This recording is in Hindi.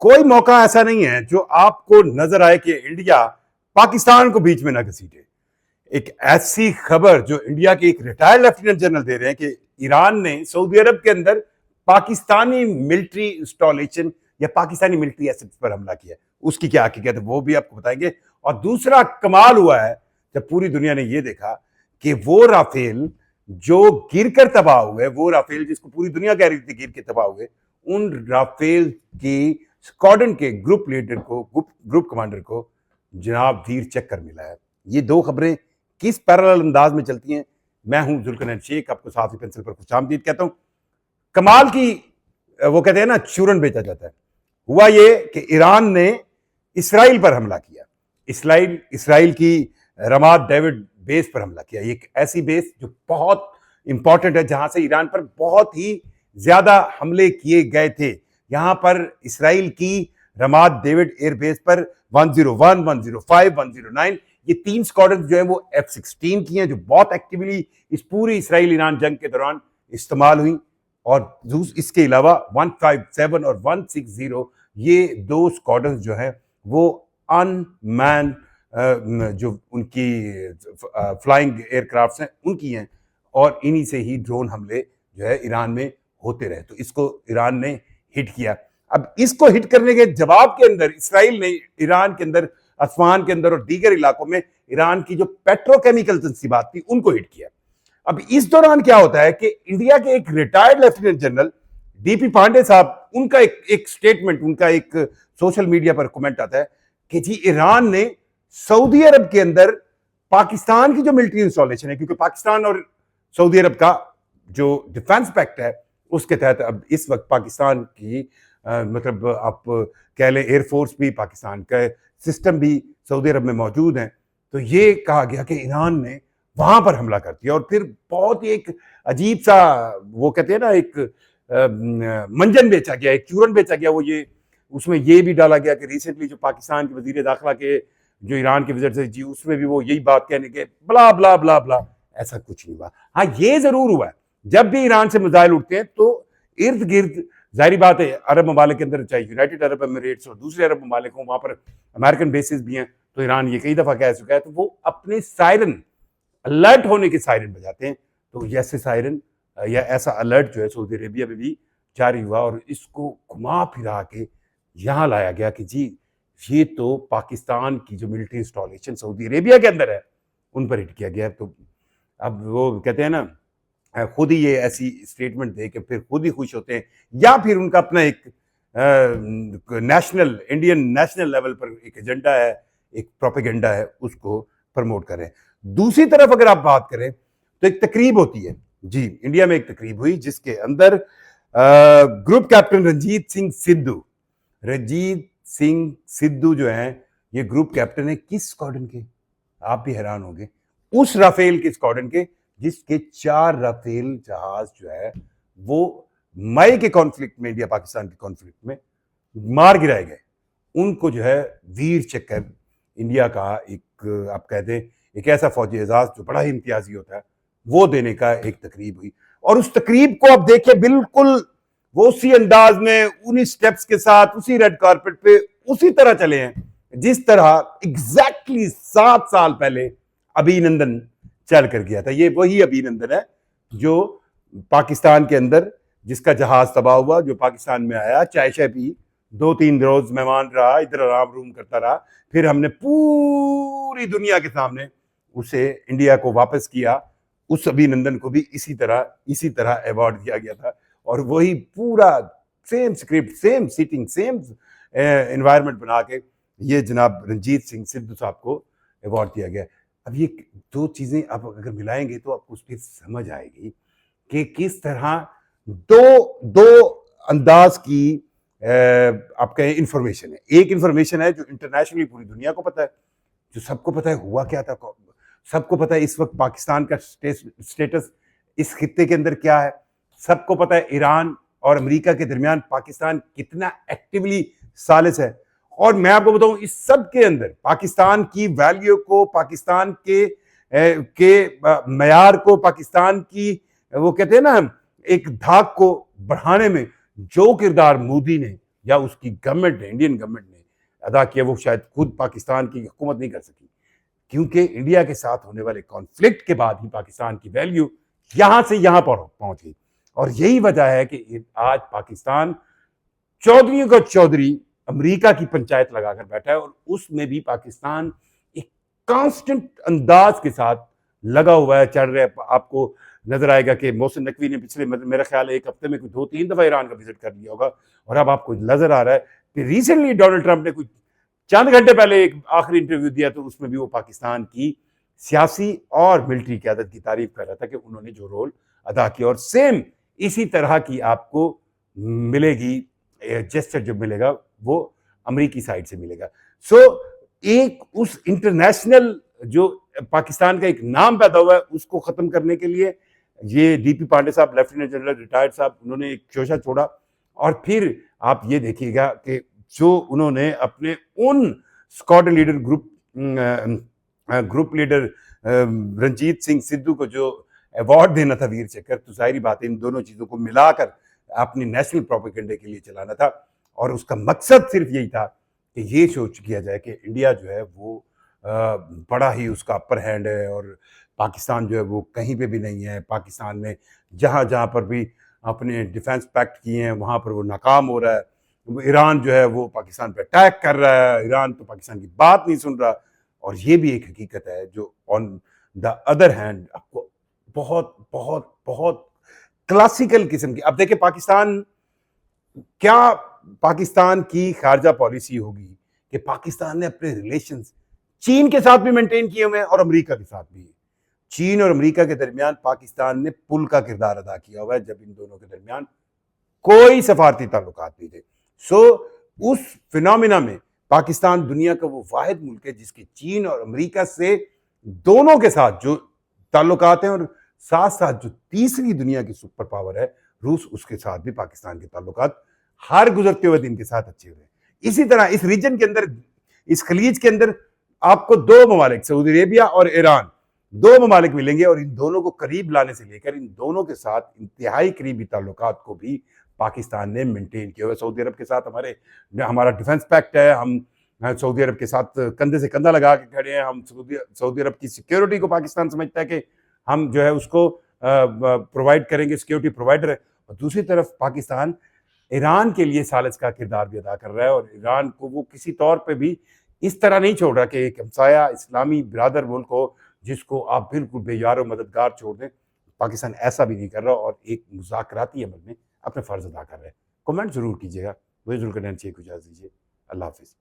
कोई मौका ऐसा नहीं है जो आपको नजर आए कि इंडिया पाकिस्तान को बीच में ना घसीटे। एक ऐसी खबर जो इंडिया के एक रिटायर्ड लेफ्टिनेंट जनरल दे रहे हैं कि ईरान ने सऊदी अरब के अंदर पाकिस्तानी मिलिट्री इंस्टॉलेशन या पाकिस्तानी मिलिट्री एसेट्स पर हमला किया। उसकी क्या हकीकत है वो भी आपको बताएंगे। और दूसरा कमाल हुआ है जब पूरी दुनिया ने यह देखा कि वो राफेल जो गिर कर तबाह हुए, वो राफेल जिसको पूरी दुनिया कह रही थी गिर के तबाह हुए, उन राफेल की स्क्वाड्रन के ग्रुप लीडर को, ग्रुप कमांडर को जनाब वीर चक्कर मिला है। ये दो खबरें किस पैरेलल अंदाज में चलती हैं। मैं हूं जुल्करनैन शेख, आपको साफी पेंसिल पर खुशामदीद कहता हूं। कमाल की वो कहते हैं ना चूरन बेचा जाता है। हुआ ये कि ईरान ने इसराइल पर हमला किया। इसराइल की रमाद डेविड बेस पर हमला किया। एक ऐसी बेस जो बहुत इंपॉर्टेंट है, जहां से ईरान पर बहुत ही ज्यादा हमले किए गए थे। यहां पर इसराइल की रमाद डेविड एयर बेस पर 101, 105, 109 ये 3 स्क्वाड्रन जो है वो F-16 की हैं, जो बहुत एक्टिवली इस पूरी इसराइल ईरान जंग के दौरान इस्तेमाल हुई। और इसके अलावा 157 और 160 ये 2 स्क्वाड्रन जो है वो अनमैन जो उनकी फ्लाइंग एयरक्राफ्ट हैं उनकी हैं। और इन्हीं से ही ड्रोन हमले जो है ईरान में होते रहे। तो इसको ईरान ने हिट किया। अब इसको हिट करने के जवाब के अंदर इसराइल ने ईरान के अंदर, आसमान के अंदर और दीगर इलाकों में ईरान की जो पेट्रोकेमिकल तंसीबात थी उनको हिट किया। अब इस दौरान क्या होता है कि इंडिया के एक retired lieutenant general DP Pandey साहब, उनका एक स्टेटमेंट, उनका एक सोशल मीडिया पर कमेंट आता है कि जी ईरान ने सऊदी अरब के अंदर पाकिस्तान की जो मिलिट्री इंस्टॉलेशन है, क्योंकि पाकिस्तान और सऊदी अरब का जो डिफेंस पैक्ट है उसके तहत अब इस वक्त पाकिस्तान की मतलब आप कह लें एयरफोर्स भी, पाकिस्तान का सिस्टम भी सऊदी अरब में मौजूद है। तो ये कहा गया कि ईरान ने वहां पर हमला कर दिया। और फिर बहुत ही एक अजीब सा वो कहते हैं ना एक मंजन बेचा गया, एक चूरन बेचा गया। वो ये उसमें ये भी डाला गया कि रिसेंटली जो पाकिस्तान के वजीर दाखिला के जो ईरान के विजिट थे जी, उसमें भी वो यही बात कहने के ब्ला ब्ला ब्ला ब्ला। ऐसा कुछ नहीं हुआ। हाँ ये जरूर हुआ है, जब भी ईरान से मिसाइल उठते हैं तो इर्द गिर्द जाहिर बात है अरब ममालिक के अंदर, चाहे यूनाइटेड अरब एमिरेट्स और दूसरे अरब ममालिक हों, वहां पर अमेरिकन बेसिस भी हैं। तो ईरान ये कई दफा कह चुका है, तो वो अपने सायरन, अलर्ट होने के सायरन बजाते हैं। तो ऐसे सायरन या ऐसा अलर्ट जो है सऊदी अरेबिया में भी जारी हुआ और इसको घुमा फिरा के यहां लाया गया कि जी ये तो पाकिस्तान की जो मिलिट्री इंस्टॉलेशन सऊदी अरेबिया के अंदर है उन पर हिट किया गया। तो अब वो कहते हैं ना खुद ही ये ऐसी स्टेटमेंट दे के फिर खुद ही खुश होते हैं, या फिर उनका अपना एक नेशनल, इंडियन नेशनल लेवल पर एक एजेंडा है, एक प्रोपेगेंडा है, उसको प्रमोट करें। दूसरी तरफ अगर आप बात करें तो एक तकरीब होती है जी, इंडिया में एक तकरीब हुई जिसके अंदर ग्रुप कैप्टन रंजीत सिंह सिद्धू जो है, ये ग्रुप कैप्टन है किस स्क्वाड्रन के, आप भी हैरान होंगे, उस राफेल के स्क्वाड्रन के जिसके 4 राफेल जहाज जो है वो मई के कॉन्फ्लिक्ट में, इंडिया पाकिस्तान के कॉन्फ्लिक्ट में मार गिराए गए। उनको जो है वीर चक्कर, इंडिया का एक आप कह दें एक ऐसा फौजी एजाज जो बड़ा ही इम्तियाजी होता है, वो देने का एक तकरीब हुई। और उस तकरीब को आप देखिए बिल्कुल वो उसी अंदाज में, उन्हीं स्टेप्स के साथ, उसी रेड कारपेट पे उसी तरह चले हैं जिस तरह एग्जैक्टली 7 साल पहले अभिनंदन चल कर गया था। ये वही अभिनंदन है जो पाकिस्तान के अंदर, जिसका जहाज तबाह हुआ, जो पाकिस्तान में आया, चाय शाय पी, 2-3 रोज मेहमान रहा, इधर आराम रूम करता रहा, फिर हमने पूरी दुनिया के सामने उसे इंडिया को वापस किया। उस अभिनंदन को भी इसी तरह अवार्ड दिया गया था। और वही पूरा same script, same seating, same environment बना के ये जनाब रंजीत सिंह सिद्धू साहब को अवार्ड दिया गया। अब ये 2 चीजें आप अगर मिलाएंगे तो आपको उसकी समझ आएगी कि किस तरह दो अंदाज की आप कहें इंफॉर्मेशन है। एक इंफॉर्मेशन है जो इंटरनेशनली पूरी दुनिया को पता है, जो सबको पता है हुआ क्या था, सबको पता है इस वक्त पाकिस्तान का स्टेटस इस खित्ते के अंदर क्या है, सबको पता है ईरान और अमेरिका के दरमियान पाकिस्तान कितना एक्टिवली सालिस है। और मैं आपको बताऊं इस सब के अंदर पाकिस्तान की वैल्यू को, पाकिस्तान के मयार को, पाकिस्तान की वो कहते हैं ना एक धाक को बढ़ाने में जो किरदार मोदी ने या उसकी गवर्नमेंट ने, इंडियन गवर्नमेंट ने अदा किया, वो शायद खुद पाकिस्तान की हुकूमत नहीं कर सकी, क्योंकि इंडिया के साथ होने वाले कॉन्फ्लिक्ट के बाद ही पाकिस्तान की वैल्यू यहां से यहां पर पहुंच गई। और यही वजह है कि आज पाकिस्तान चौधरी का चौधरी अमेरिका की पंचायत लगाकर बैठा है, और उसमें भी पाकिस्तान एक कांस्टेंट अंदाज के साथ लगा हुआ है, चढ़ रहा है। आपको नजर आएगा कि मोहसिन नकवी ने पिछले मेरा ख्याल है 1 हफ्ते में कोई 2-3 दफा ईरान का विजिट कर लिया होगा, और अब आपको नजर आ रहा है कि रिसेंटली डोनाल्ड ट्रंप ने कुछ चंद घंटे पहले एक आखिरी इंटरव्यू दिया, तो उसमें भी वो पाकिस्तान की सियासी और मिलिट्री क़यादत की तारीफ कर रहा था कि उन्होंने जो रोल अदा किया, और सेम इसी तरह की आपको मिलेगी जेस्चर जो मिलेगा वो अमेरिकी साइड से मिलेगा। सो एक उस इंटरनेशनल जो पाकिस्तान का एक नाम पैदा हुआ है उसको खत्म करने के लिए ये डीपी पांडे साहब, लेफ्टिनेंट जनरल रिटायर्ड साहब, उन्होंने एक शोशा छोड़ा। और फिर आप ये देखिएगा कि जो उन्होंने अपने उन squad leader group leader Ranjit Singh Sidhu को जो अवार्ड देना था वीर चक्र, तो जाहिर बात है इन दोनों चीजों को मिलाकर अपनी नेशनल प्रोपेगेंडे के लिए चलाना था, और उसका मकसद सिर्फ यही था कि ये सोच किया जाए कि इंडिया जो है वो बड़ा ही उसका अपर हैंड है, और पाकिस्तान जो है वो कहीं पे भी नहीं है। पाकिस्तान ने जहाँ जहाँ पर भी अपने डिफेंस पैक्ट किए हैं वहाँ पर वो नाकाम हो रहा है। ईरान जो है वो पाकिस्तान पे अटैक कर रहा है, ईरान तो पाकिस्तान की बात नहीं सुन रहा। और ये भी एक हकीकत है जो ऑन द अदर हैंड आपको बहुत बहुत बहुत क्लासिकल किस्म की, अब देखिए क्या पाकिस्तान की खारजा पॉलिसी होगी कि पाकिस्तान ने अपने रिलेशंस चीन के साथ भी मेंटेन किए हुए हैं और अमेरिका के साथ भी। चीन और अमेरिका के दरमियान पाकिस्तान ने पुल का किरदार अदा किया हुआ है, जब इन दोनों के दरमियान कोई सफारती ताल्लुकात नहीं थे। सो उस फिनोमिना में पाकिस्तान दुनिया का वो वाहिद मुल्क है जिसके चीन और अमेरिका से दोनों के साथ जो ताल्लुकात हैं, और साथ साथ जो तीसरी दुनिया की सुपर पावर है रूस, उसके साथ भी पाकिस्तान के ताल्लुकात हर गुजरते हुए दिन के साथ अच्छे हुए। इसी तरह इस रीजन के अंदर, इस खलीज के अंदर आपको दो ममालिक, सऊदी अरेबिया और ईरान, दो ममालिक मिलेंगे, और इन दोनों को करीब लाने से लेकर इन दोनों के साथ इंतहाई करीबी ताल्लुकात को भी पाकिस्तान ने मेंटेन किया हुआ है। सऊदी अरब के साथ हमारा डिफेंस पैक्ट है, हम सऊदी अरब के साथ कंधे से कंधा लगा के खड़े हैं। हम सऊदी अरब की सिक्योरिटी को पाकिस्तान समझता है कि हम जो है उसको प्रोवाइड करेंगे, सिक्योरिटी प्रोवाइडर है। और दूसरी तरफ पाकिस्तान ईरान के लिए सालिस का किरदार भी अदा कर रहा है, और ईरान को वो किसी तौर पे भी इस तरह नहीं छोड़ रहा कि एक हमसाया इस्लामी बिरादर मुल्क हो जिसको आप बिल्कुल बेयार मददगार छोड़ दें। पाकिस्तान ऐसा भी नहीं कर रहा, और एक मुज़ाकराती अमल में अपने फ़र्ज अदा कर रहे हैं। कमेंट जरूर कीजिएगा, मुझे जुल्करनैन शेख को इजाज़त दीजिए। अल्लाह हाफिज़।